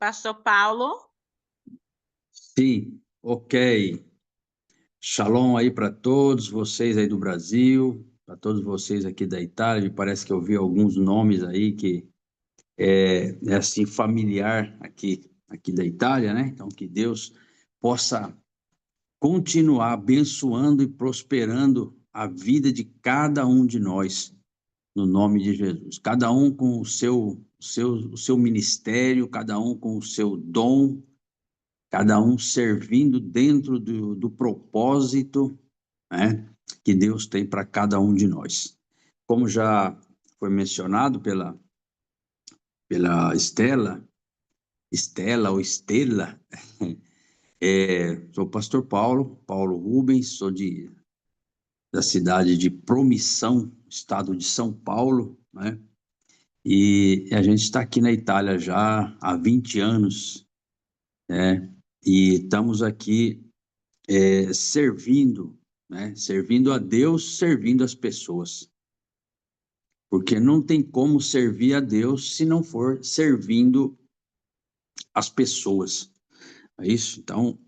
Pastor Paulo. Sim, ok. Shalom aí para todos vocês aí do Brasil, para todos vocês aqui da Itália. Me parece que eu vi alguns nomes aí que é assim familiar aqui da Itália, né? Então que Deus possa continuar abençoando e prosperando a vida de cada um de nós, no nome de Jesus. Cada um com o seu ministério, cada um com o seu dom, cada um servindo dentro do propósito, né, que Deus tem para cada um de nós. Como já foi mencionado pela Estela ou Estela, sou o pastor Paulo Rubens, sou da cidade de Promissão, estado de São Paulo, né? E a gente está aqui na Itália já há 20 anos, né? E estamos aqui servindo, né? Servindo a Deus, servindo as pessoas. Porque não tem como servir a Deus se não for servindo as pessoas. É isso? Então,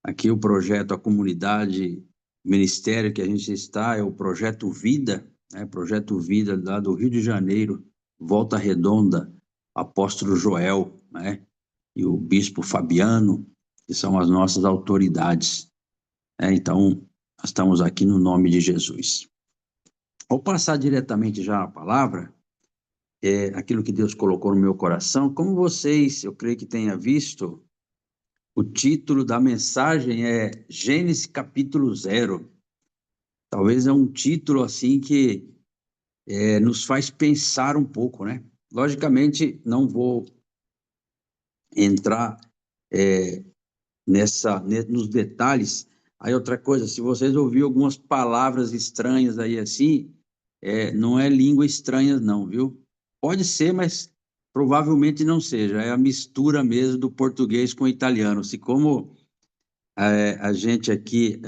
aqui o projeto, a comunidade, o ministério que a gente está é o Projeto Vida, né? Projeto Vida lá do Rio de Janeiro, Volta Redonda, Apóstolo Joel, né? E o Bispo Fabiano, que são as nossas autoridades. Então, nós estamos aqui no nome de Jesus. Vou passar diretamente já a palavra, aquilo que Deus colocou no meu coração. Como vocês, eu creio que tenha visto, o título da mensagem é Gênesis capítulo 0. Talvez é um título assim que nos faz pensar um pouco, né? Logicamente, não vou entrar nos detalhes. Aí outra coisa, se vocês ouvirem algumas palavras estranhas aí assim, não é língua estranha não, viu? Pode ser, mas provavelmente não seja. É a mistura mesmo do português com o italiano. Se como a gente aqui,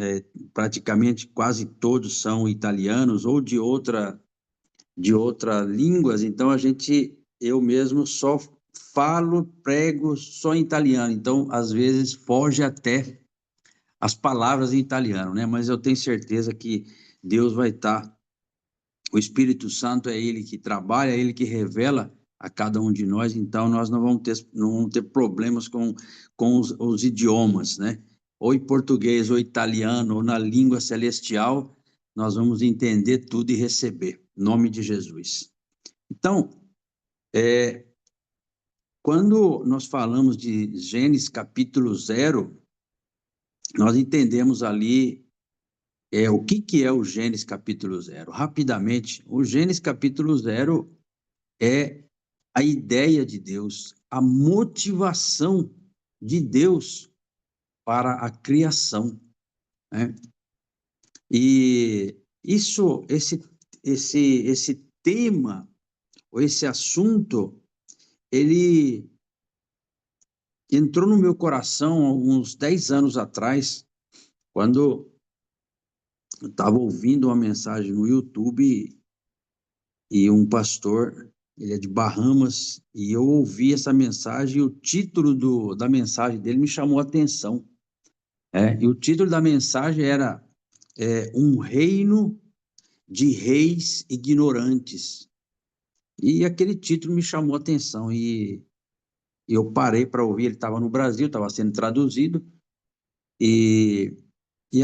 praticamente quase todos são italianos ou de outra línguas, então eu mesmo só falo, prego só em italiano, então às vezes foge até as palavras em italiano, né? Mas eu tenho certeza que Deus vai estar, o Espírito Santo é Ele que trabalha, é Ele que revela a cada um de nós, então nós não vamos ter problemas com os idiomas, né? Ou em português, ou italiano, ou na língua celestial, nós vamos entender tudo e receber, em nome de Jesus. Então, quando nós falamos de Gênesis capítulo 0, nós entendemos ali o que é o Gênesis capítulo 0. Rapidamente, o Gênesis capítulo 0 é a ideia de Deus, a motivação de Deus para a criação, né? E esse tema, ou esse assunto, ele entrou no meu coração há uns 10 anos atrás, quando eu estava ouvindo uma mensagem no YouTube e um pastor, ele é de Bahamas, e eu ouvi essa mensagem e o título da mensagem dele me chamou a atenção. E o título da mensagem era Um Reino de Reis Ignorantes. E aquele título me chamou a atenção e eu parei para ouvir. Ele estava no Brasil, estava sendo traduzido, e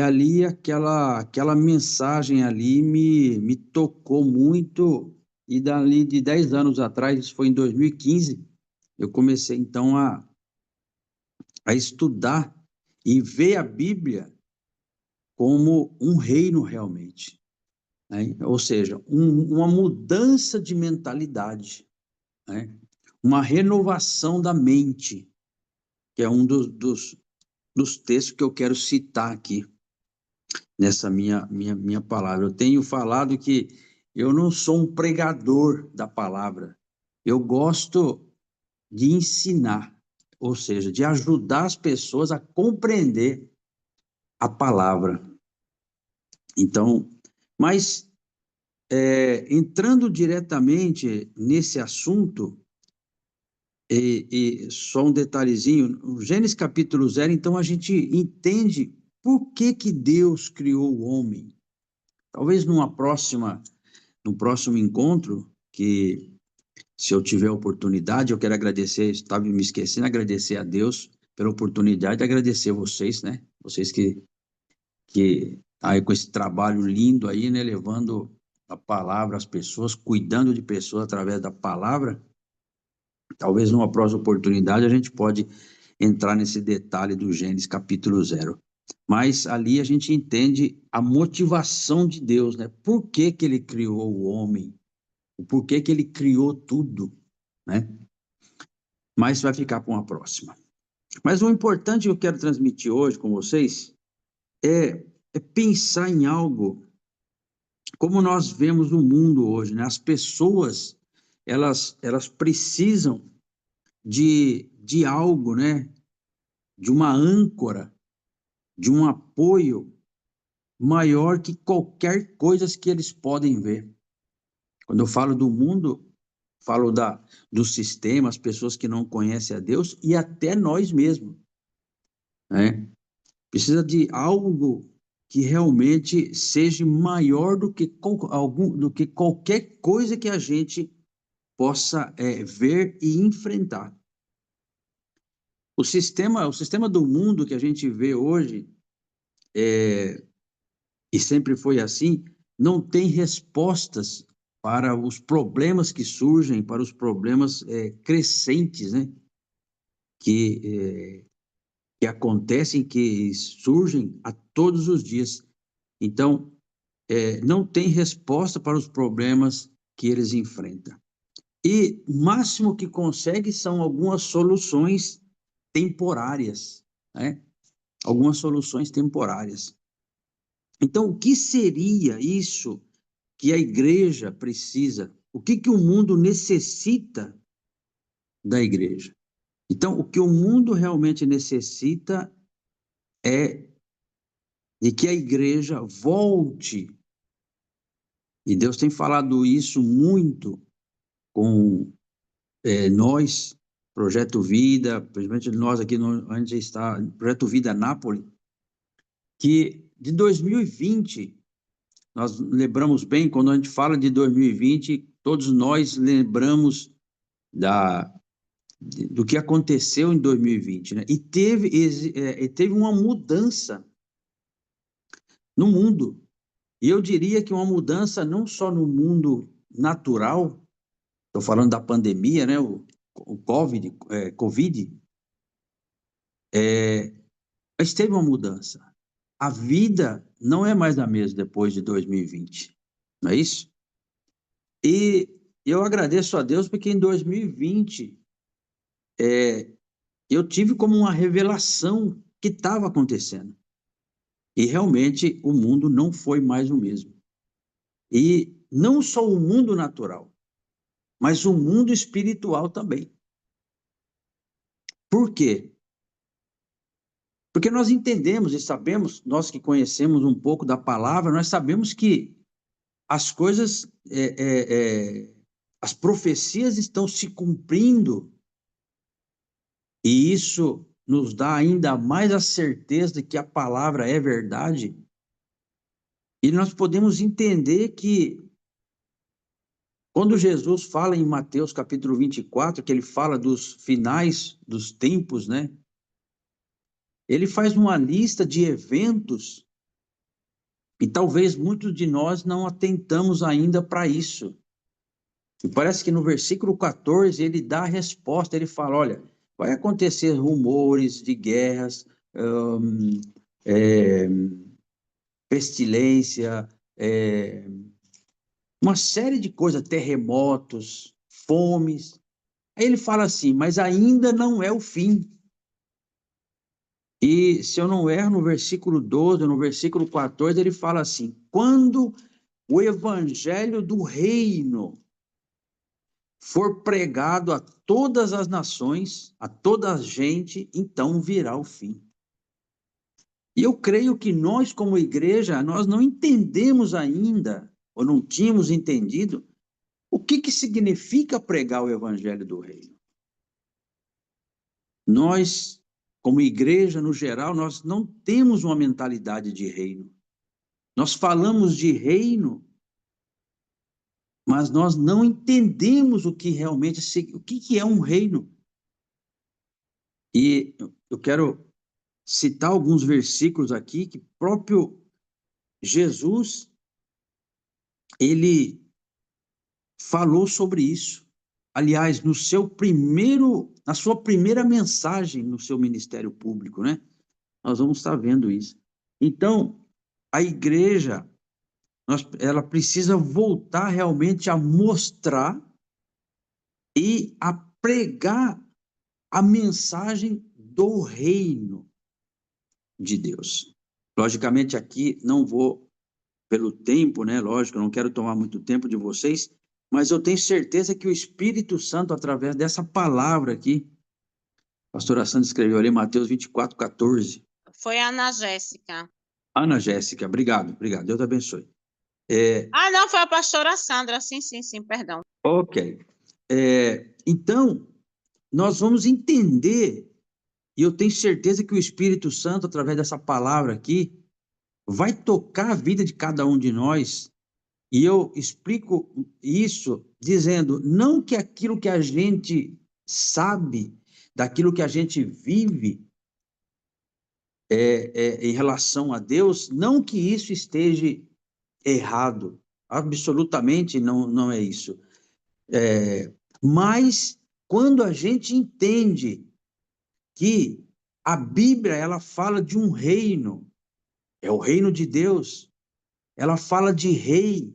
ali aquela mensagem ali me tocou muito. E dali de 10 anos atrás, isso foi em 2015, eu comecei então a estudar e ver a Bíblia como um reino realmente, né? Ou seja, uma mudança de mentalidade, né? Uma renovação da mente, que é um dos textos que eu quero citar aqui nessa minha palavra. Eu tenho falado que eu não sou um pregador da palavra, eu gosto de ensinar, ou seja, de ajudar as pessoas a compreender a palavra. Então, mas entrando diretamente nesse assunto, E só um detalhezinho, no Gênesis capítulo 0, então a gente entende por que que Deus criou o homem. Talvez num próximo encontro, que se eu tiver oportunidade, eu quero agradecer, estava me esquecendo, agradecer a Deus pela oportunidade, agradecer vocês, né? Vocês que aí com esse trabalho lindo aí, né? Levando a palavra às pessoas, cuidando de pessoas através da palavra. Talvez numa próxima oportunidade a gente pode entrar nesse detalhe do Gênesis capítulo 0. Mas ali a gente entende a motivação de Deus, né? Por que que ele criou o homem? Por que que ele criou tudo, né? Mas vai ficar para uma próxima. Mas o importante que eu quero transmitir hoje com vocês é pensar em algo como nós vemos o mundo hoje, né? As pessoas, elas precisam de algo, né? De uma âncora, de um apoio maior que qualquer coisa que eles podem ver. Quando eu falo do mundo, falo do sistema, as pessoas que não conhecem a Deus e até nós mesmos, né? Precisa de algo que realmente seja maior do que qualquer coisa que a gente possa ver e enfrentar. O sistema do mundo que a gente vê hoje, e sempre foi assim, não tem respostas para os problemas que surgem, para os problemas crescentes, né? Que, que acontecem, que surgem a todos os dias. Então, não tem resposta para os problemas que eles enfrentam. E o máximo que consegue são algumas soluções temporárias, né? Algumas soluções temporárias. Então, o que seria isso que a igreja precisa? O que que o mundo necessita da igreja? Então, o que o mundo realmente necessita é de que a igreja volte, e Deus tem falado isso muito com nós, Projeto Vida, principalmente nós aqui onde está, Projeto Vida Nápoles, que de 2020, nós lembramos bem, quando a gente fala de 2020, todos nós lembramos da, do que aconteceu em 2020, né? E teve uma mudança no mundo. E eu diria que uma mudança não só no mundo natural, estou falando da pandemia, né? O COVID, mas teve uma mudança. A vida não é mais a mesma depois de 2020, não é isso? E eu agradeço a Deus porque em 2020 eu tive como uma revelação que estava acontecendo. E realmente o mundo não foi mais o mesmo. E não só o mundo natural, mas o mundo espiritual também. Por quê? Porque nós entendemos e sabemos, nós que conhecemos um pouco da palavra, nós sabemos que as coisas, as profecias estão se cumprindo, e isso nos dá ainda mais a certeza de que a palavra é verdade. E nós podemos entender que quando Jesus fala em Mateus capítulo 24, que ele fala dos finais dos tempos, né? Ele faz uma lista de eventos e talvez muitos de nós não atentamos ainda para isso. E parece que no versículo 14 ele dá a resposta, ele fala, olha, vai acontecer rumores de guerras, é, pestilência, uma série de coisas, terremotos, fomes. Aí ele fala assim, mas ainda não é o fim. E se eu não erro, no versículo 12, no versículo 14, ele fala assim, quando o evangelho do reino for pregado a todas as nações, a toda a gente, então virá o fim. E eu creio que nós, como igreja, nós não entendemos ainda, ou não tínhamos entendido, o que que significa pregar o evangelho do reino. Nós, como igreja no geral, nós não temos uma mentalidade de reino. Nós falamos de reino, mas nós não entendemos o que realmente, o que é um reino. E eu quero citar alguns versículos aqui que próprio Jesus, ele falou sobre isso. Aliás, na sua primeira mensagem no seu ministério público, né? Nós vamos estar vendo isso. Então, a igreja, ela precisa voltar realmente a mostrar e a pregar a mensagem do reino de Deus. Logicamente, aqui não vou pelo tempo, né? Lógico, eu não quero tomar muito tempo de vocês, mas eu tenho certeza que o Espírito Santo, através dessa palavra aqui, a pastora Sandra escreveu ali, Mateus 24:14. Foi a Ana Jéssica. Ana Jéssica, obrigado, Deus abençoe. Não, foi a pastora Sandra, sim, perdão. Ok. Então, nós vamos entender, e eu tenho certeza que o Espírito Santo, através dessa palavra aqui, vai tocar a vida de cada um de nós. E eu explico isso dizendo, não que aquilo que a gente sabe, daquilo que a gente vive em relação a Deus, não que isso esteja errado, absolutamente não é isso. Mas quando a gente entende que a Bíblia, ela fala de um reino, é o reino de Deus, ela fala de rei,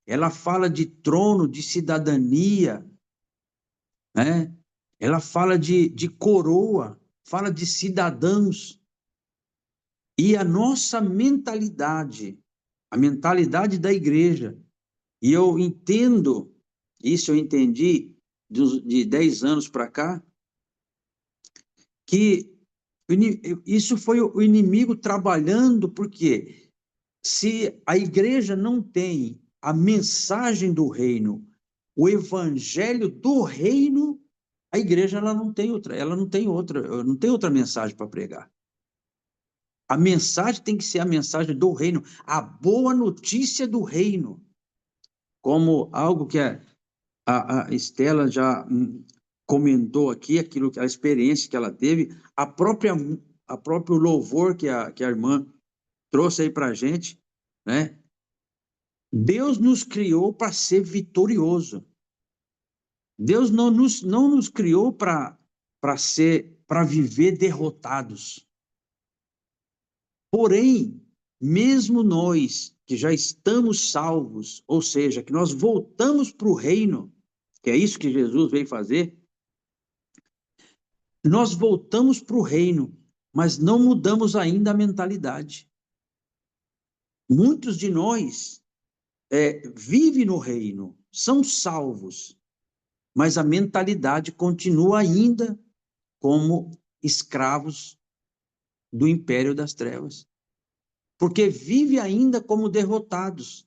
ela fala de trono, de cidadania, né? Ela fala de coroa, fala de cidadãos. E a nossa mentalidade, a mentalidade da igreja, e eu entendo, isso eu entendi de 10 anos para cá, que isso foi o inimigo trabalhando, porque se a igreja não tem a mensagem do reino, o evangelho do reino, a igreja ela não tem outra mensagem para pregar. A mensagem tem que ser a mensagem do reino, a boa notícia do reino, como algo que a Estela já comentou aqui, a experiência que ela teve, a próprio louvor que a irmã trouxe aí para a gente, né? Deus nos criou para ser vitorioso. Deus não nos criou para viver derrotados. Porém, mesmo nós que já estamos salvos, ou seja, que nós voltamos para o reino, que é isso que Jesus veio fazer, nós voltamos para o reino, mas não mudamos ainda a mentalidade. Muitos de nós vivem no reino, são salvos, mas a mentalidade continua ainda como escravos do império das trevas, porque vive ainda como derrotados.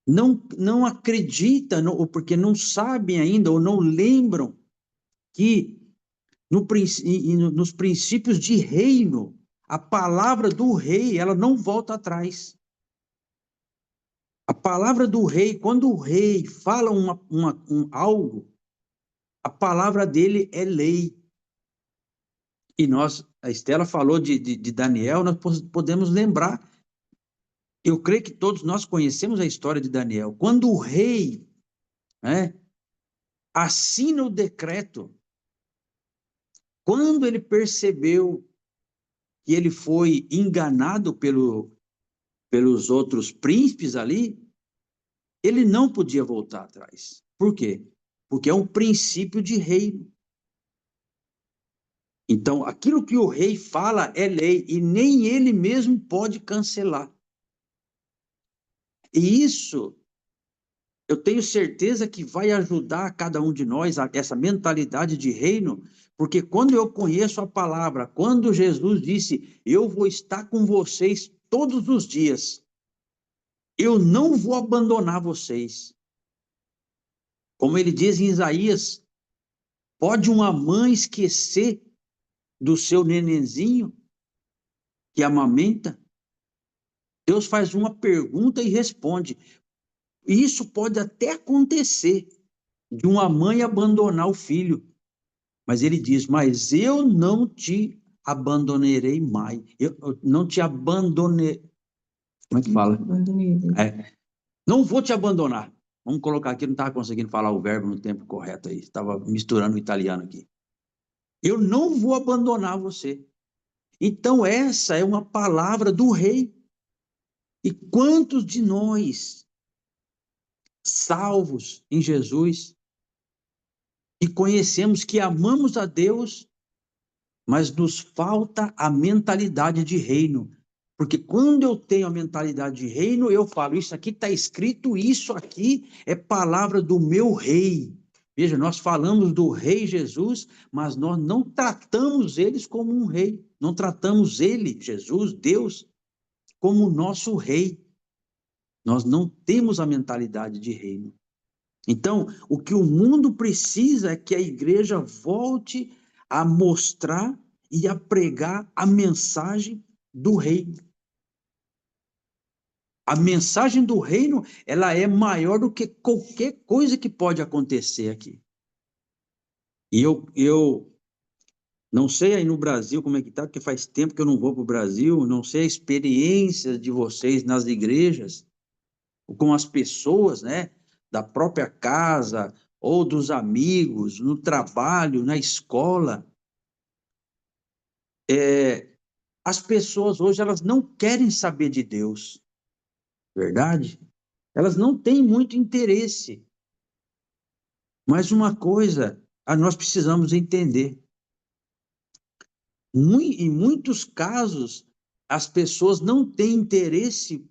Não acreditam, ou porque não sabem ainda, ou não lembram que nos princípios de reino, a palavra do rei, ela não volta atrás. A palavra do rei, quando o rei fala algo, a palavra dele é lei. E a Estela falou de Daniel, nós podemos lembrar, eu creio que todos nós conhecemos a história de Daniel. Quando o rei, né, assina o decreto, quando ele percebeu que ele foi enganado pelos outros príncipes ali, ele não podia voltar atrás. Por quê? Porque é um princípio de reino. Então, aquilo que o rei fala é lei e nem ele mesmo pode cancelar. E isso, eu tenho certeza que vai ajudar cada um de nós, essa mentalidade de reino, porque quando eu conheço a palavra, quando Jesus disse, eu vou estar com vocês todos os dias, eu não vou abandonar vocês. Como ele diz em Isaías, Pode uma mãe esquecer do seu nenenzinho que amamenta? Deus faz uma pergunta e responde. Isso pode até acontecer, de uma mãe abandonar o filho. Mas ele diz, mas eu não te abandonarei mais. Eu não te abandonei. Como é que fala? Não vou te abandonar. Vamos colocar aqui, não estava conseguindo falar o verbo no tempo correto aí. Estava misturando o italiano aqui. Eu não vou abandonar você. Então essa é uma palavra do rei. E quantos de nós, salvos em Jesus, e conhecemos que amamos a Deus, mas nos falta a mentalidade de reino. Porque quando eu tenho a mentalidade de reino, eu falo, isso aqui está escrito, isso aqui é palavra do meu rei. Veja, nós falamos do rei Jesus, mas nós não tratamos eles como um rei. Não tratamos ele, Jesus, Deus, como nosso rei. Nós não temos a mentalidade de reino. Então, o que o mundo precisa é que a igreja volte a mostrar e a pregar a mensagem do reino. A mensagem do reino, ela é maior do que qualquer coisa que pode acontecer aqui. E eu não sei aí no Brasil como é que está, porque faz tempo que eu não vou para o Brasil, não sei a experiência de vocês nas igrejas, com as pessoas, né, da própria casa, ou dos amigos, no trabalho, na escola. As pessoas hoje, elas não querem saber de Deus, verdade? Elas não têm muito interesse. Mas uma coisa, nós precisamos entender. Em muitos casos, as pessoas não têm interesse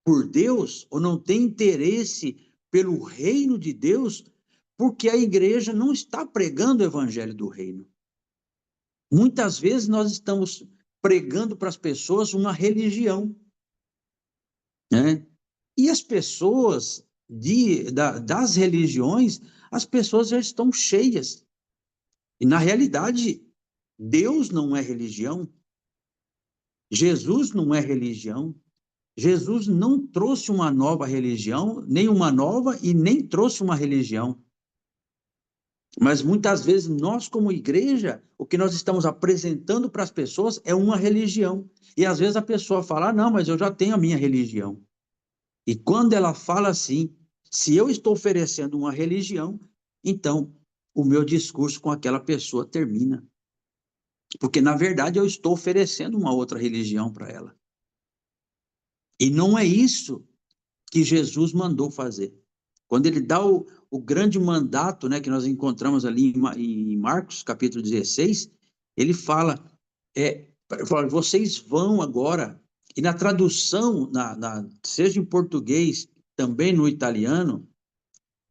por Deus, ou não têm interesse pelo reino de Deus, porque a igreja não está pregando o evangelho do reino. Muitas vezes nós estamos pregando para as pessoas uma religião, né? E as pessoas das religiões, as pessoas já estão cheias. E na realidade, Deus não é religião, Jesus não é religião, Jesus não trouxe uma nova religião, nem uma nova e nem trouxe uma religião. Mas muitas vezes nós, como igreja, o que nós estamos apresentando para as pessoas é uma religião. E às vezes a pessoa fala, não, mas eu já tenho a minha religião. E quando ela fala assim, se eu estou oferecendo uma religião, então o meu discurso com aquela pessoa termina. Porque, na verdade, eu estou oferecendo uma outra religião para ela. E não é isso que Jesus mandou fazer. Quando ele dá o grande mandato, né, que nós encontramos ali em Marcos, capítulo 16, ele fala, vocês vão agora, e na tradução, seja em português, também no italiano,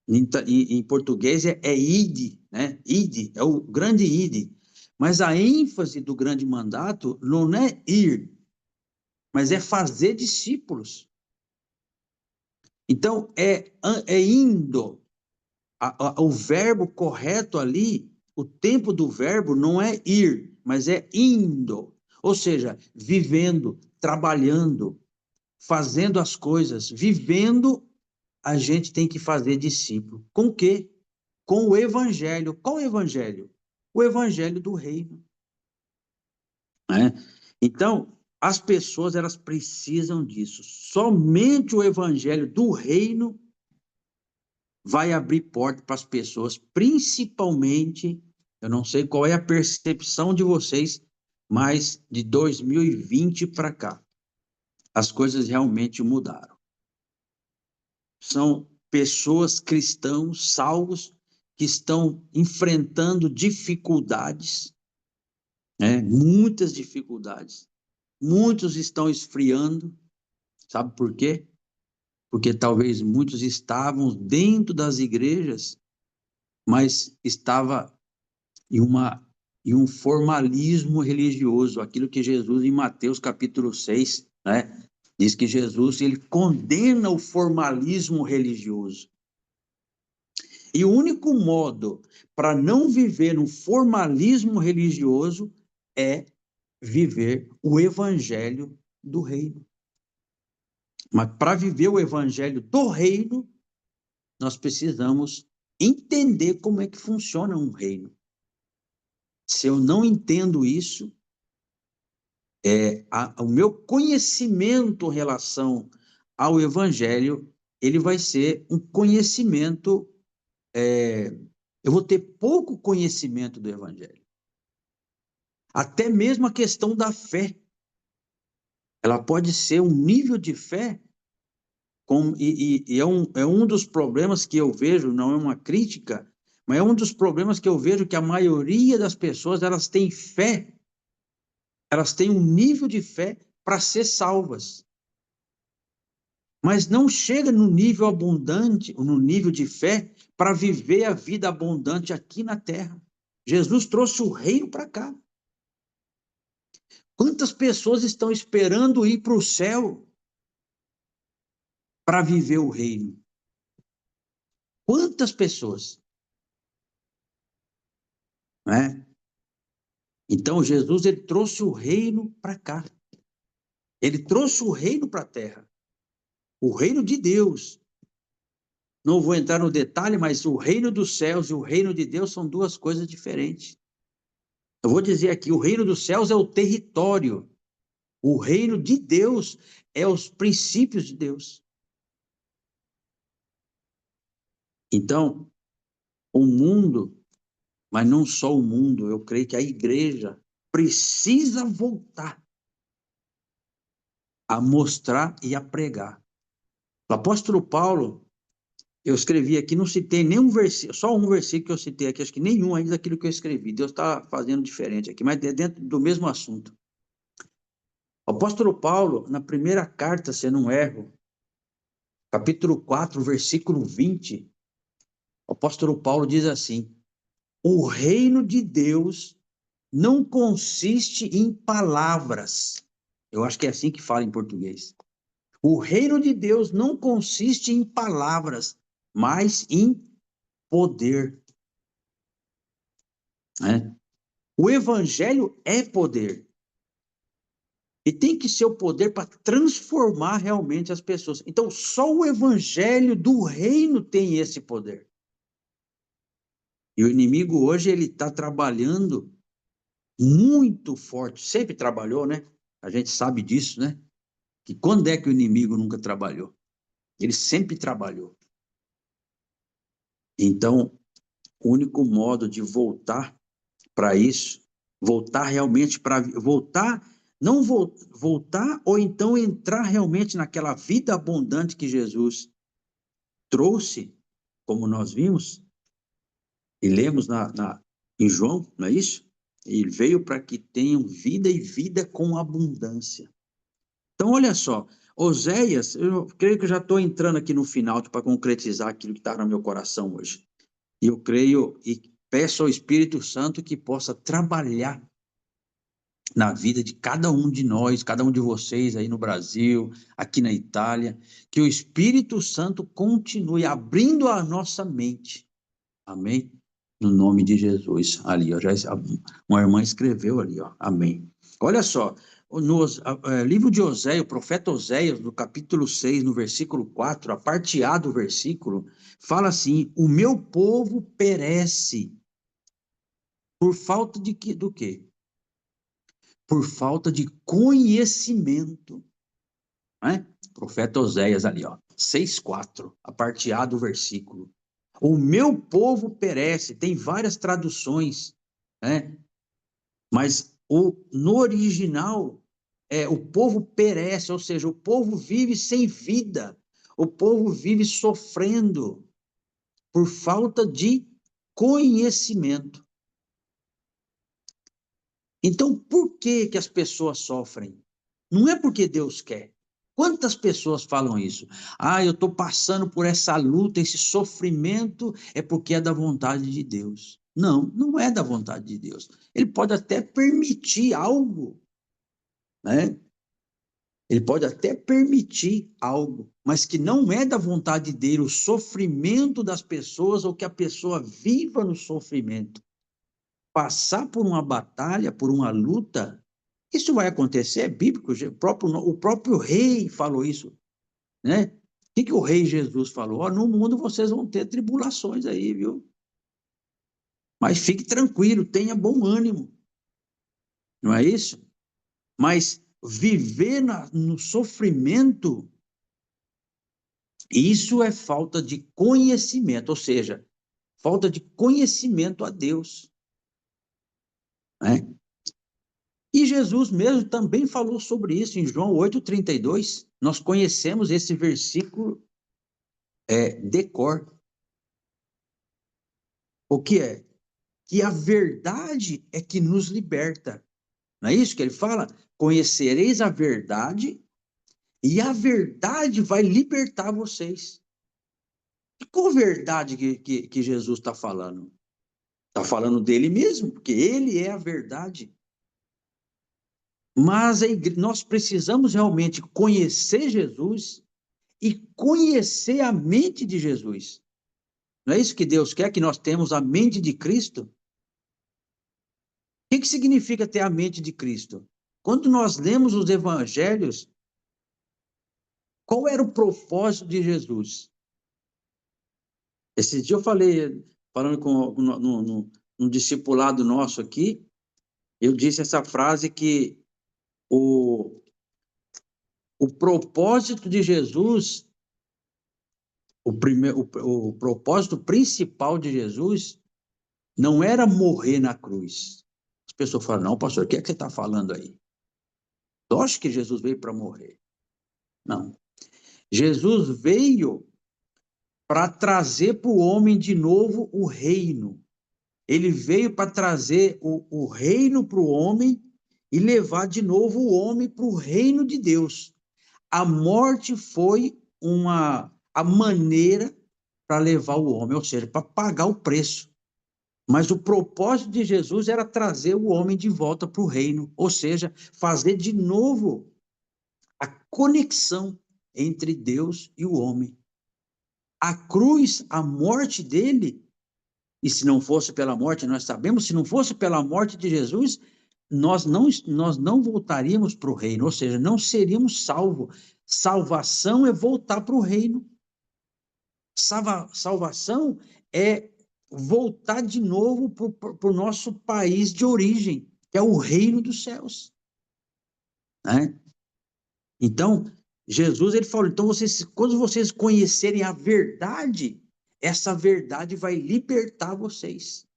em português é ide, né? Ide, é o grande ide. Mas a ênfase do grande mandato não é ir, mas é fazer discípulos. Então, é indo. O verbo correto ali, o tempo do verbo não é ir, mas é indo. Ou seja, vivendo, trabalhando, fazendo as coisas, vivendo, a gente tem que fazer discípulo. Com o quê? Com o evangelho. Qual evangelho? O evangelho do reino. Né? Então, as pessoas, elas precisam disso. Somente o evangelho do reino vai abrir porta para as pessoas, principalmente, eu não sei qual é a percepção de vocês, mas de 2020 para cá, as coisas realmente mudaram. São pessoas cristãos, salvos, que estão enfrentando dificuldades, né? Muitas dificuldades. Muitos estão esfriando, sabe por quê? Porque talvez muitos estavam dentro das igrejas, mas estava em um formalismo religioso, aquilo que Jesus, em Mateus capítulo 6, né, diz que Jesus, ele condena o formalismo religioso. E o único modo para não viver no formalismo religioso é viver o evangelho do reino. Mas para viver o evangelho do reino, nós precisamos entender como é que funciona um reino. Se eu não entendo isso, o meu conhecimento em relação ao evangelho, ele vai ser um conhecimento, eu vou ter pouco conhecimento do evangelho. Até mesmo a questão da fé, ela pode ser um nível de fé, é um dos problemas que eu vejo, não é uma crítica, mas é um dos problemas que eu vejo que a maioria das pessoas, elas têm fé, elas têm um nível de fé para ser salvas, mas não chega no nível abundante, no nível de fé, para viver a vida abundante aqui na terra. Jesus trouxe o reino para cá. Quantas pessoas estão esperando ir para o céu para viver o reino? Quantas pessoas? Né? Então, Jesus, ele trouxe o reino para cá. Ele trouxe o reino para a terra. O reino de Deus. Não vou entrar no detalhe, mas o reino dos céus e o reino de Deus são duas coisas diferentes. Eu vou dizer aqui, o reino dos céus é o território. O reino de Deus é os princípios de Deus. Então, o mundo, mas não só o mundo, eu creio que a igreja precisa voltar a mostrar e a pregar. O apóstolo Paulo, eu escrevi aqui, não citei nenhum versículo, só um versículo que eu citei aqui, acho que nenhum ainda daquilo que eu escrevi. Deus está fazendo diferente aqui, mas é dentro do mesmo assunto. O apóstolo Paulo, na primeira carta, se eu não erro, capítulo 4, versículo 20, o apóstolo Paulo diz assim: o reino de Deus não consiste em palavras. Eu acho que é assim que fala em português. O reino de Deus não consiste em palavras, mas em poder. Né? O evangelho é poder. E tem que ser o poder para transformar realmente as pessoas. Então, só o evangelho do reino tem esse poder. E o inimigo hoje, ele está trabalhando muito forte. Sempre trabalhou, né? A gente sabe disso, né? Que quando é que o inimigo nunca trabalhou? Ele sempre trabalhou. Então, o único modo de voltar para isso, voltar realmente para voltar, não voltar ou então entrar realmente naquela vida abundante que Jesus trouxe, como nós vimos e lemos em João, não é isso? Ele veio para que tenham vida e vida com abundância. Então, olha só, Oséias, eu creio que eu já estou entrando aqui no final para concretizar aquilo que está no meu coração hoje. E eu creio e peço ao Espírito Santo que possa trabalhar na vida de cada um de nós, cada um de vocês aí no Brasil, aqui na Itália, que o Espírito Santo continue abrindo a nossa mente. Amém? No nome de Jesus. Ali, ó, uma irmã escreveu ali, ó. Amém. Olha só, no livro de Oséias, o profeta Oséias, no capítulo 6, no versículo 4, a parte A do versículo, fala assim: o meu povo perece por falta do quê? Por falta de conhecimento. Né? Profeta Oséias ali, ó, 6:4, a parte A do versículo. O meu povo perece, tem várias traduções, né? Mas no original, o povo perece, ou seja, o povo vive sem vida, o povo vive sofrendo por falta de conhecimento. Então, por que que as pessoas sofrem? Não é porque Deus quer. Quantas pessoas falam isso? Ah, eu estou passando por essa luta, esse sofrimento, é porque é da vontade de Deus. Não, não é da vontade de Deus. Ele pode até permitir algo, né? Ele pode até permitir algo, mas que não é da vontade dele, o sofrimento das pessoas ou que a pessoa viva no sofrimento. Passar por uma batalha, por uma luta, isso vai acontecer, é bíblico, o próprio rei falou isso, né? O que o rei Jesus falou? Oh, no mundo vocês vão ter tribulações aí, viu? Mas fique tranquilo, tenha bom ânimo, não é isso? Mas viver no sofrimento, isso é falta de conhecimento, ou seja, falta de conhecimento a Deus, né? E Jesus mesmo também falou sobre isso em João 8,32. Nós conhecemos esse versículo de cor. O que é? Que a verdade é que nos liberta. Não é isso que ele fala? Conhecereis a verdade e a verdade vai libertar vocês. E qual verdade que Jesus está falando? Está falando dele mesmo, porque ele é a verdade. Mas nós precisamos realmente conhecer Jesus e conhecer a mente de Jesus. Não é isso que Deus quer, que nós temos a mente de Cristo? O que significa ter a mente de Cristo? Quando nós lemos os evangelhos, qual era o propósito de Jesus? Esse dia eu falando com no discipulado nosso aqui, eu disse essa frase que o, o propósito de Jesus, o propósito principal de Jesus não era morrer na cruz. As pessoas falam, não, pastor, o que é que você está falando aí? Eu acho que Jesus veio para morrer. Não. Jesus veio para trazer para o homem de novo o reino. Ele veio para trazer o reino para o homem e levar de novo o homem para o reino de Deus. A morte foi a maneira para levar o homem, ou seja, para pagar o preço. Mas o propósito de Jesus era trazer o homem de volta para o reino, ou seja, fazer de novo a conexão entre Deus e o homem. A cruz, a morte dele, e se não fosse pela morte, nós sabemos, se não fosse pela morte de Jesus, nós não voltaríamos para o reino, ou seja, não seríamos salvos. Salvação é voltar para o reino. Salvação é voltar de novo para o nosso país de origem, que é o reino dos céus, né? Então, Jesus, ele falou, então quando vocês conhecerem a verdade, essa verdade vai libertar vocês.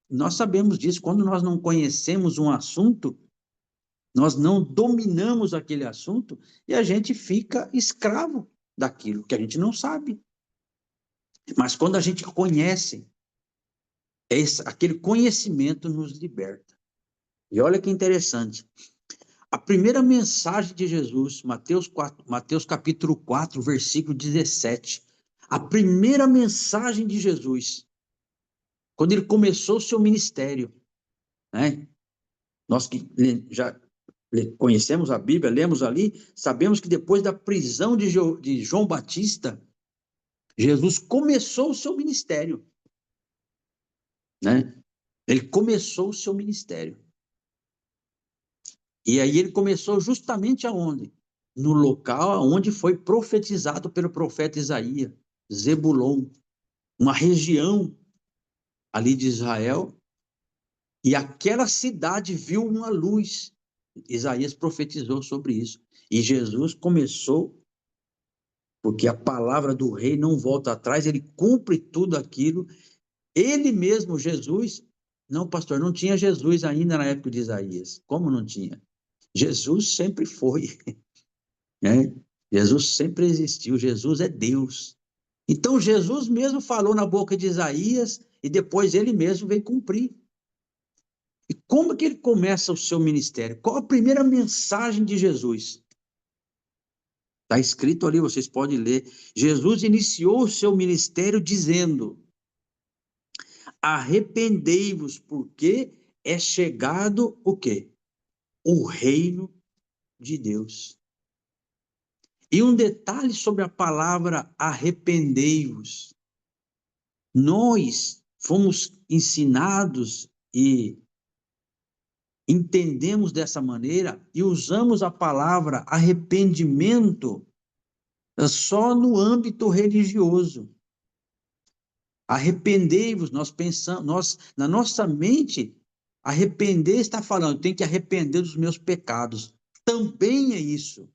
Nós sabemos disso, quando nós não conhecemos um assunto, nós não dominamos aquele assunto e a gente fica escravo daquilo que a gente não sabe. Mas quando a gente conhece, aquele conhecimento nos liberta. E olha que interessante. A primeira mensagem de Jesus, Mateus capítulo 4, versículo 17. A primeira mensagem de Jesus, quando ele começou o seu ministério, né? Nós que já conhecemos a Bíblia, lemos ali, sabemos que depois da prisão de João Batista, Jesus começou o seu ministério, né? Ele começou o seu ministério. E aí ele começou justamente aonde? No local onde foi profetizado pelo profeta Isaías, Zebulon, uma região ali de Israel, e aquela cidade viu uma luz. Isaías profetizou sobre isso. E Jesus começou, porque a palavra do rei não volta atrás, ele cumpre tudo aquilo. Ele mesmo, Jesus, não, pastor, não tinha Jesus ainda na época de Isaías. Como não tinha? Jesus sempre foi, né? Jesus sempre existiu, Jesus é Deus. Então Jesus mesmo falou na boca de Isaías e depois ele mesmo veio cumprir. E como que ele começa o seu ministério? Qual a primeira mensagem de Jesus? Está escrito ali, vocês podem ler. Jesus iniciou o seu ministério dizendo: arrependei-vos, porque é chegado o quê? O reino de Deus. E um detalhe sobre a palavra arrependei-vos. Nós fomos ensinados e entendemos dessa maneira e usamos a palavra arrependimento só no âmbito religioso. Arrependei-vos, nós pensamos, na nossa mente, arrepender está falando, tem que arrepender dos meus pecados. Também é isso.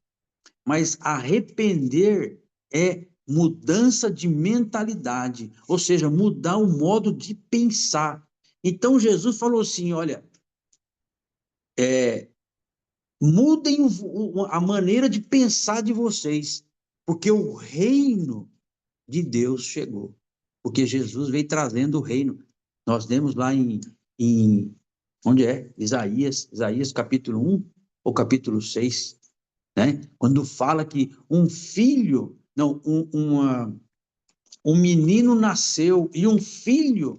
Mas arrepender é mudança de mentalidade, ou seja, mudar o modo de pensar. Então Jesus falou assim: olha, mudem a maneira de pensar de vocês, porque o reino de Deus chegou. Porque Jesus veio trazendo o reino. Nós lemos lá em onde é? Isaías capítulo 1 ou capítulo 6, né? Quando fala que um filho, não, um menino nasceu e um filho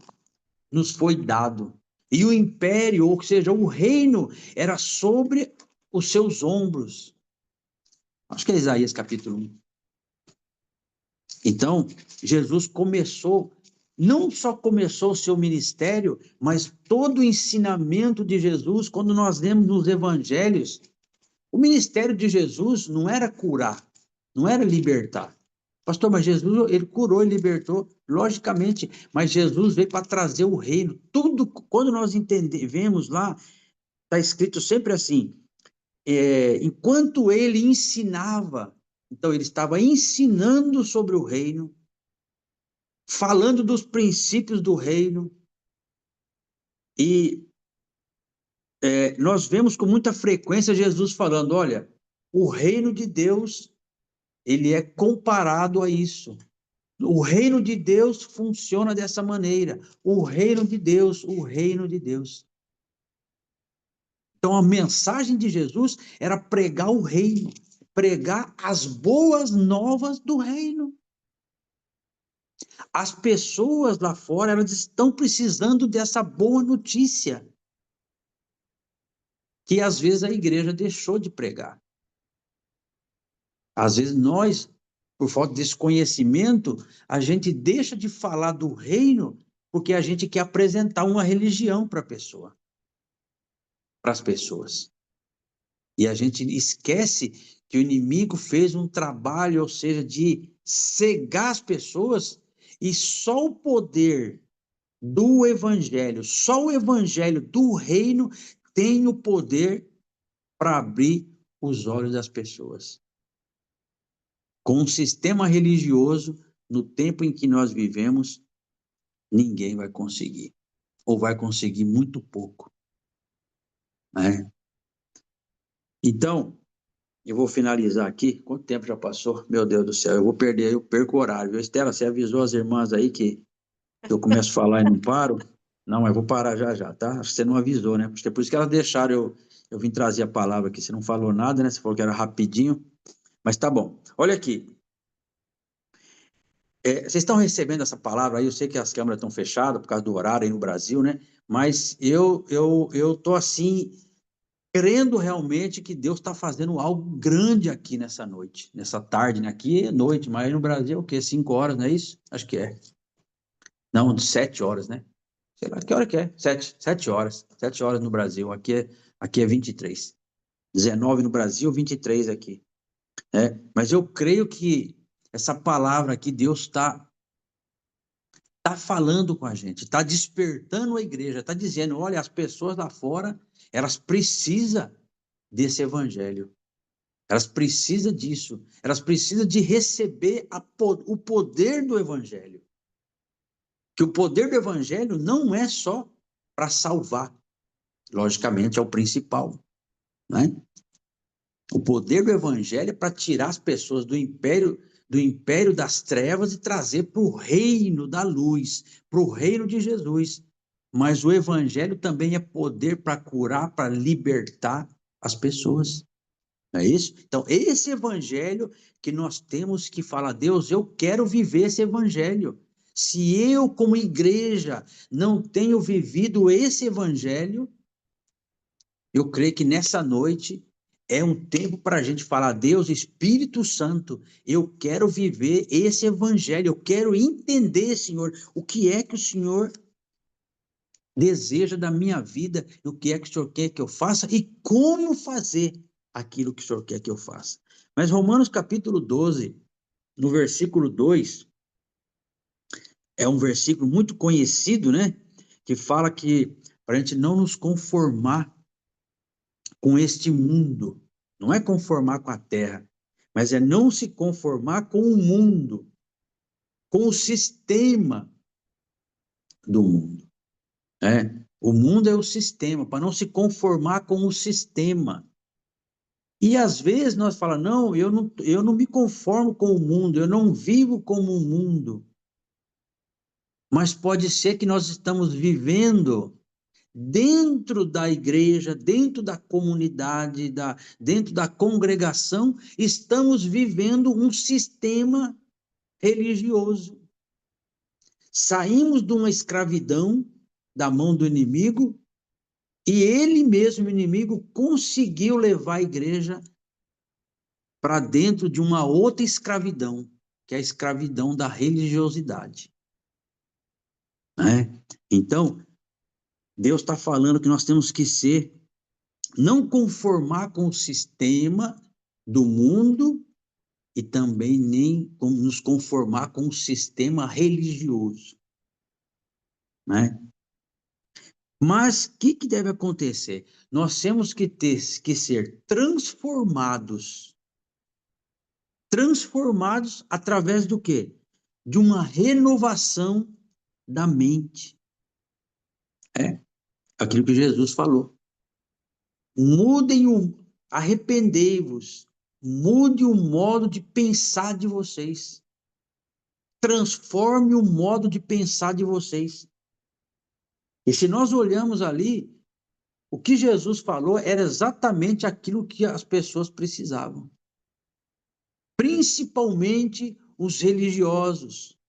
nos foi dado. E o império, ou seja, o reino, era sobre os seus ombros. Acho que é Isaías capítulo 1. Então, Jesus começou, não só começou o seu ministério, mas todo o ensinamento de Jesus, quando nós lemos nos evangelhos, o ministério de Jesus não era curar, não era libertar. Pastor, mas Jesus, ele curou e libertou, logicamente, mas Jesus veio para trazer o reino. Tudo, quando nós entendemos lá, está escrito sempre assim, enquanto ele ensinava, então ele estava ensinando sobre o reino, falando dos princípios do reino, e nós vemos com muita frequência Jesus falando, olha, o reino de Deus, ele é comparado a isso. O reino de Deus funciona dessa maneira. O reino de Deus, o reino de Deus. Então a mensagem de Jesus era pregar o reino, pregar as boas novas do reino. As pessoas lá fora, elas estão precisando dessa boa notícia, que às vezes a igreja deixou de pregar. Às vezes nós, por falta desse conhecimento, a gente deixa de falar do reino porque a gente quer apresentar uma religião para a pessoa, para as pessoas. E a gente esquece que o inimigo fez um trabalho, ou seja, de cegar as pessoas, e só o poder do evangelho, só o evangelho do reino tem o poder para abrir os olhos das pessoas. Com um sistema religioso, no tempo em que nós vivemos, ninguém vai conseguir, ou vai conseguir muito pouco, né? Então, eu vou finalizar aqui. Quanto tempo já passou? Meu Deus do céu, eu perco o horário. Viu? Estela, você avisou as irmãs aí que eu começo a falar e não paro? Não, eu vou parar já já, tá? Acho que você não avisou, né? Acho que é por isso que elas deixaram eu vim trazer a palavra aqui. Você não falou nada, né? Você falou que era rapidinho, mas tá bom. Olha aqui. Vocês estão recebendo essa palavra aí? Eu sei que as câmeras estão fechadas por causa do horário aí no Brasil, né? Mas eu tô assim, crendo realmente que Deus está fazendo algo grande aqui nessa noite, nessa tarde, né? Aqui é noite, mas aí no Brasil é o quê? 5 horas, não é isso? Acho que é. Não, 7 horas, né? Sei lá, que hora que é? 7 horas. 7 horas no Brasil. Aqui é 23. 19 no Brasil, 23 aqui. Mas eu creio que essa palavra aqui, Deus está falando com a gente, está despertando a igreja, está dizendo, olha, as pessoas lá fora, elas precisam desse evangelho. Elas precisam disso. Elas precisam de receber o poder do evangelho. Que o poder do evangelho não é só para salvar. Logicamente, é o principal, né? O poder do evangelho é para tirar as pessoas do império das trevas e trazer para o reino da luz, para o reino de Jesus. Mas o evangelho também é poder para curar, para libertar as pessoas. Não é isso? Então, esse evangelho que nós temos que falar, Deus, eu quero viver esse evangelho. Se eu, como igreja, não tenho vivido esse evangelho, eu creio que nessa noite É um tempo para a gente falar, Deus, Espírito Santo, eu quero viver esse evangelho, eu quero entender, Senhor, o que é que o Senhor deseja da minha vida, o que é que o Senhor quer que eu faça e como fazer aquilo que o Senhor quer que eu faça. Mas Romanos capítulo 12, no versículo 2, é um versículo muito conhecido, né? Que fala que para a gente não nos conformar com este mundo, não é conformar com a terra, mas é não se conformar com o mundo, com o sistema do mundo. O mundo é o sistema, para não se conformar com o sistema. E às vezes nós falamos, não, eu não me conformo com o mundo, eu não vivo como o mundo. Mas pode ser que nós estamos vivendo dentro da igreja, dentro da comunidade, dentro da congregação, estamos vivendo um sistema religioso. Saímos de uma escravidão da mão do inimigo e ele mesmo, o inimigo, conseguiu levar a igreja para dentro de uma outra escravidão, que é a escravidão da religiosidade. Né? Então, Deus está falando que nós temos que ser, não conformar com o sistema do mundo e também nem nos conformar com o sistema religioso. Né? Mas o que deve acontecer? Nós temos que ser transformados através do quê? De uma renovação da mente. Aquilo que Jesus falou. Arrependei-vos, mude o modo de pensar de vocês. Transforme o modo de pensar de vocês. E se nós olhamos ali, o que Jesus falou era exatamente aquilo que as pessoas precisavam. Principalmente os religiosos.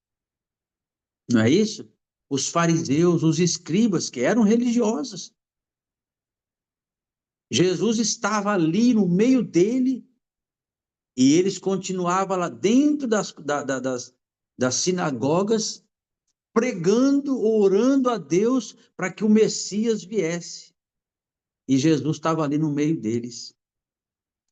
Não é isso? Os fariseus, os escribas, que eram religiosos. Jesus estava ali no meio dele e eles continuavam lá dentro das sinagogas, pregando, orando a Deus para que o Messias viesse. E Jesus estava ali no meio deles.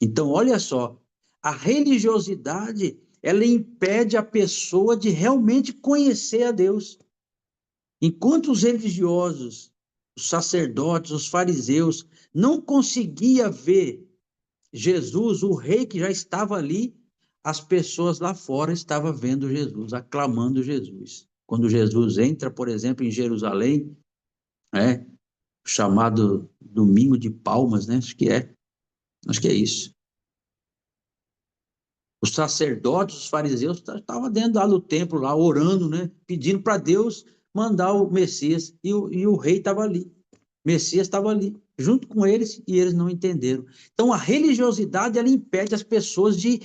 Então, olha só, a religiosidade, ela impede a pessoa de realmente conhecer a Deus. Enquanto os religiosos, os sacerdotes, os fariseus, não conseguiam ver Jesus, o rei que já estava ali, as pessoas lá fora estavam vendo Jesus, aclamando Jesus. Quando Jesus entra, por exemplo, em Jerusalém, chamado Domingo de Palmas, né? Acho que é isso. Os sacerdotes, os fariseus estavam dentro lá do templo, lá orando, né? Pedindo para Deus mandar o Messias, e o rei estava ali. O Messias estava ali, junto com eles, e eles não entenderam. Então, a religiosidade, ela impede as pessoas de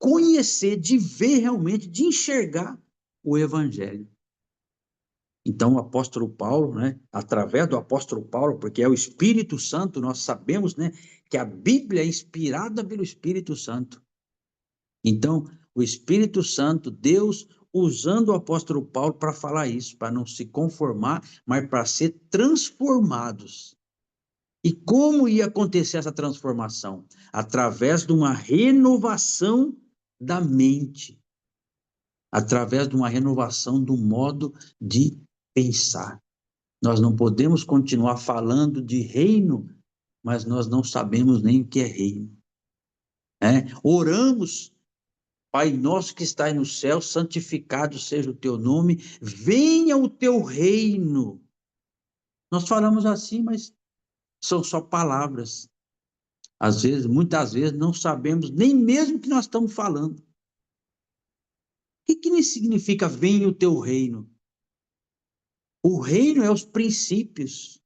conhecer, de ver realmente, de enxergar o Evangelho. Então, o apóstolo Paulo, né, através do apóstolo Paulo, porque é o Espírito Santo, nós sabemos, né, que a Bíblia é inspirada pelo Espírito Santo. Então, o Espírito Santo, Deus, usando o apóstolo Paulo para falar isso, para não se conformar, mas para ser transformados. E como ia acontecer essa transformação? Através de uma renovação da mente, através de uma renovação do modo de pensar. Nós não podemos continuar falando de reino, mas nós não sabemos nem o que é reino. Oramos, Pai nosso que estás no céu, santificado seja o teu nome, venha o teu reino. Nós falamos assim, mas são só palavras. Às vezes, muitas vezes, não sabemos nem mesmo o que nós estamos falando. O que significa venha o teu reino? O reino é os princípios.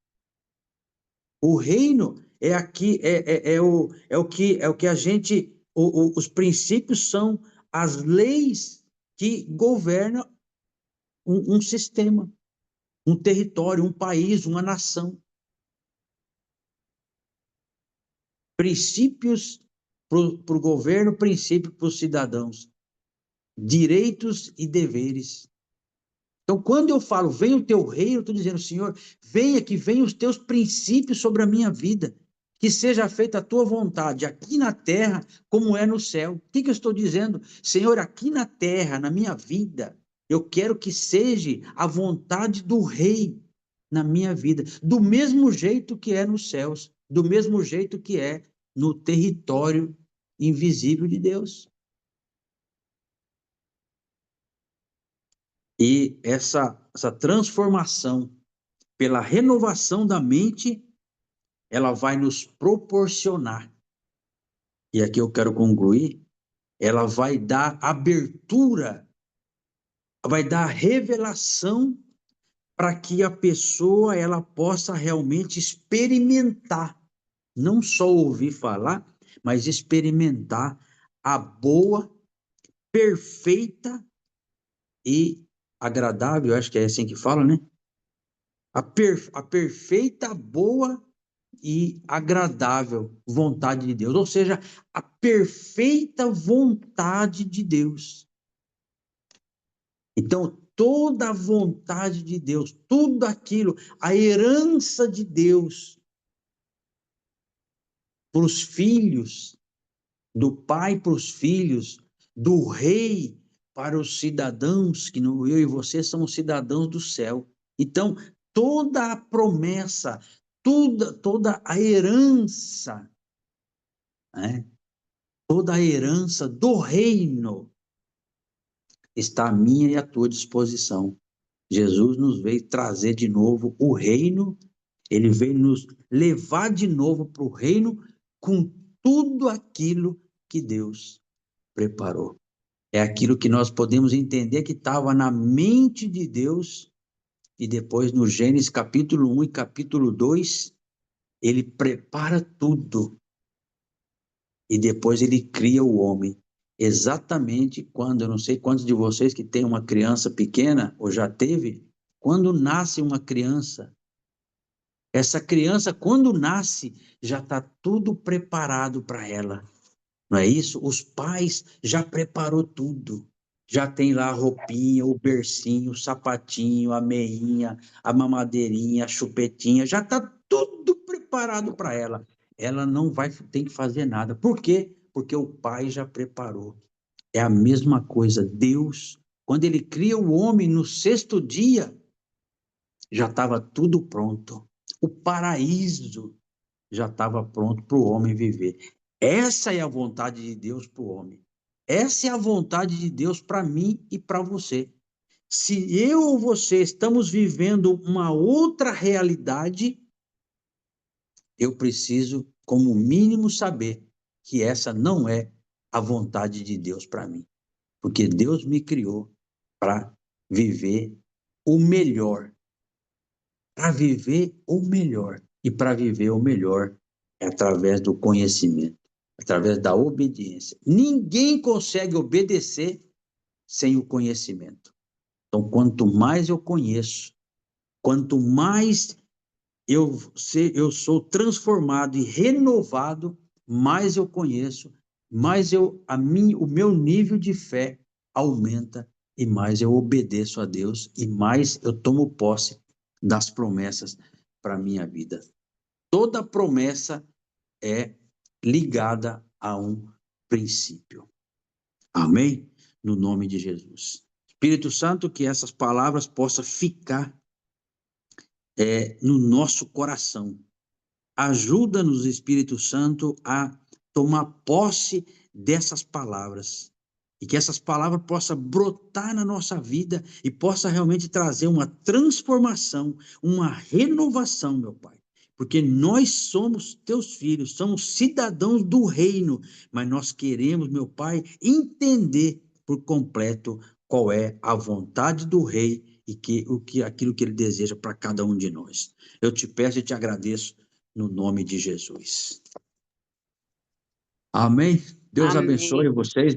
O reino é aqui, é o que a gente, os princípios são as leis que governam um sistema, um território, um país, uma nação. princípios para o governo, princípios para os cidadãos, direitos e deveres. Então, quando eu falo, venha o teu reino, eu estou dizendo, Senhor, venha que venham os teus princípios sobre a minha vida, que seja feita a tua vontade, aqui na terra, como é no céu. O que eu estou dizendo? Senhor, aqui na terra, na minha vida, eu quero que seja a vontade do rei na minha vida, do mesmo jeito que é nos céus, do mesmo jeito que é no território invisível de Deus. E essa transformação pela renovação da mente, ela vai nos proporcionar, e aqui eu quero concluir, ela vai dar abertura, vai dar revelação para que a pessoa ela possa realmente experimentar, não só ouvir falar, mas experimentar a boa, perfeita e agradável, acho que é assim que fala, né? A perfeita, boa e agradável vontade de Deus, ou seja, a perfeita vontade de Deus. Então, toda a vontade de Deus, tudo aquilo, a herança de Deus para os filhos, do pai para os filhos, do rei para os cidadãos, que eu e você somos cidadãos do céu. Então, toda a promessa, toda a herança, né? Toda a herança do reino está à minha e à tua disposição. Jesus nos veio trazer de novo o reino, ele veio nos levar de novo para o reino com tudo aquilo que Deus preparou. É aquilo que nós podemos entender que estava na mente de Deus, e depois no Gênesis capítulo 1 e capítulo 2, ele prepara tudo, e depois ele cria o homem. Exatamente quando, eu não sei quantos de vocês que tem uma criança pequena, ou já teve, quando nasce uma criança, essa criança, quando nasce, já está tudo preparado para ela. Não é isso? Os pais já preparou tudo. Já tem lá a roupinha, o bercinho, o sapatinho, a meinha, a mamadeirinha, a chupetinha, já está tudo preparado para ela. Ela não vai ter que fazer nada. Por quê? Porque o pai já preparou. É a mesma coisa. Deus, quando ele cria o homem no sexto dia, já estava tudo pronto. O paraíso já estava pronto para o homem viver. Essa é a vontade de Deus para o homem. Essa é a vontade de Deus para mim e para você. Se eu ou você estamos vivendo uma outra realidade, eu preciso, como mínimo, saber que essa não é a vontade de Deus para mim. Porque Deus me criou para viver o melhor. Para viver o melhor. E para viver o melhor é através do conhecimento, através da obediência. Ninguém consegue obedecer sem o conhecimento. Então, quanto mais eu conheço, quanto mais eu sou transformado e renovado, mais eu conheço, mais o meu nível de fé aumenta e mais eu obedeço a Deus e mais eu tomo posse das promessas para a minha vida. Toda promessa é ligada a um princípio. Amém? No nome de Jesus. Espírito Santo, que essas palavras possam ficar no nosso coração. Ajuda-nos, Espírito Santo, a tomar posse dessas palavras. E que essas palavras possam brotar na nossa vida e possa realmente trazer uma transformação, uma renovação, meu Pai. Porque nós somos teus filhos, somos cidadãos do reino, mas nós queremos, meu Pai, entender por completo qual é a vontade do Rei e aquilo que ele deseja para cada um de nós. Eu te peço e te agradeço no nome de Jesus. Amém? Deus Amém. abençoe vocês.